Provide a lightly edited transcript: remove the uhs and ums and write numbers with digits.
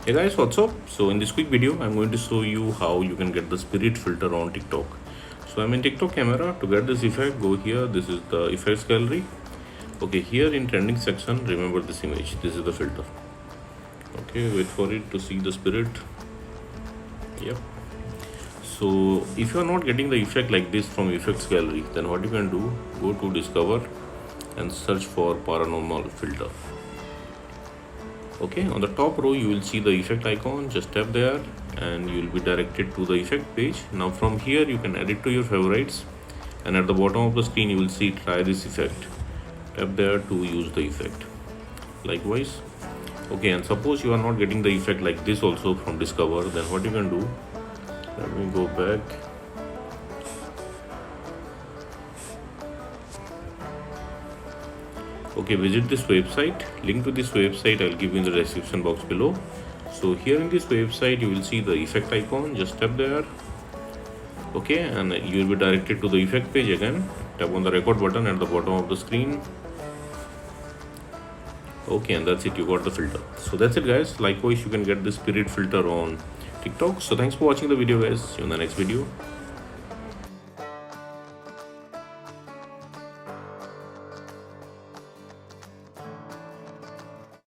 Hey guys, what's up? So in this quick video, I'm going to show you how you can get the spirit filter on TikTok. So I'm in TikTok camera. To get this effect, go here. This is the effects gallery. Okay, here in trending section, remember this image. This is the filter. Okay, wait for it to see the spirit. Yep. So if you are not getting the effect like this from effects gallery, then what you can do, go to discover and search for paranormal filter. Okay, on the top row you will see the effect icon. Just tap there and you will be directed to the effect page. Now from here you can add it to your favorites, and at the bottom of the screen you will see try this effect. Tap there to use the effect. Likewise. Okay, and suppose you are not getting the effect like this also from discover, then what you can do, let me go back. Okay, visit this website. Link to this website I'll give you in the description box below. So here in this website you will see the effect icon. Just tap there. Okay, and you will be directed to the effect page again. Tap on the record button at the bottom of the screen. Okay, and that's it, you got the filter. So that's it guys. Likewise, you can get the spirit filter on TikTok. So thanks for watching the video guys. See you in the next video.